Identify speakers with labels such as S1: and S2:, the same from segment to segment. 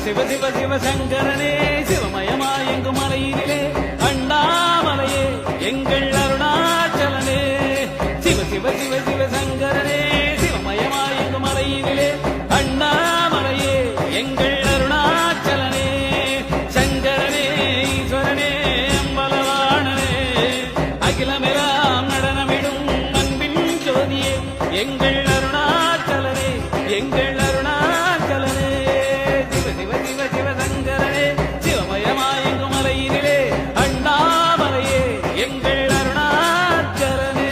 S1: சிவ சிவ சிவசங்கரனே சிவமயமாயெங்கும் மலையினிலே அண்ணாமலையே எங்கள் அருணாச்சலனே சிவ சிவ சிவ சிவசங்கரனே சிவமயமாயெங்கும் மலையினிலே அண்ணாமலையே எங்கள் அருணாச்சலனே சங்கரனே ஈஸ்வரனே அம்பலவாணனே அகிலமெல்லாம் நடனமிடும் அன்பின் ஜோதியே எங்கள் அருணாச்சலனே எங்கள் அருணாச்சலனே சிவ சிவ சிவ சிவசங்கரனே சிவமயமாயெங்கும் மலையினிலே அண்ணாமலையே எங்கள் அருணாச்சலனே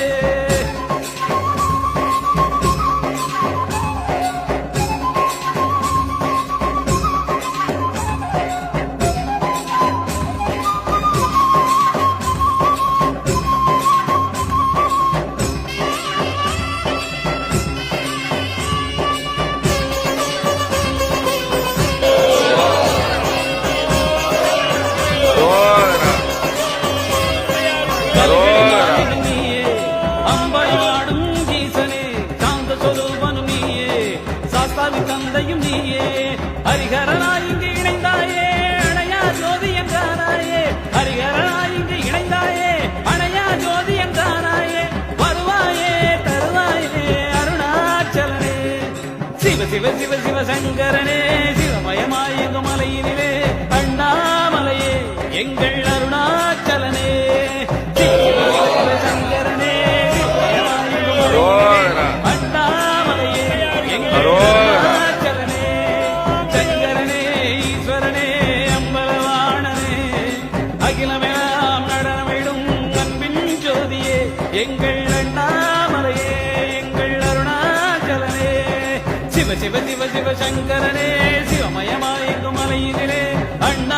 S1: நீயே அம்பலாடும் ஈசனே சாந்த சொரூபனும் நீயே சாஸ்தாவி தந்தையும் நீயே ஹரிஹரனாய் இங்கு இணைந்தாயே அணையா ஜோதி என்றானாயே ஹரிஹரனாய் இங்கு இணைந்தாயே அணையா ஜோதி என்றானாயே வருவாயே தருவாயே அருணாச்சலனே சிவ சிவ சிவ சிவசங்கரனே சிவமயமாயெங்கும் மலையினிலே அண்ணாமலையே எங்கள் அருணாச்சலனே சிவசங்கரனே சிவமயமாயெங்கும் மலையினிலே அண்ணாமலையே எங்கள் அருணாச்சலனே சங்கரனே ஈஸ்வரனே அம்பலவாணனே அகிலமெல்லாம் நடனமிடும் அன்பின் ஜோதியே எங்கள் அண்ணாமலையே எங்கள் அருணாச்சலனே சிவ சிவ சிவ சிவசங்கரனே சிவமயமாயெங்கும் மலையினிலே அண்ணா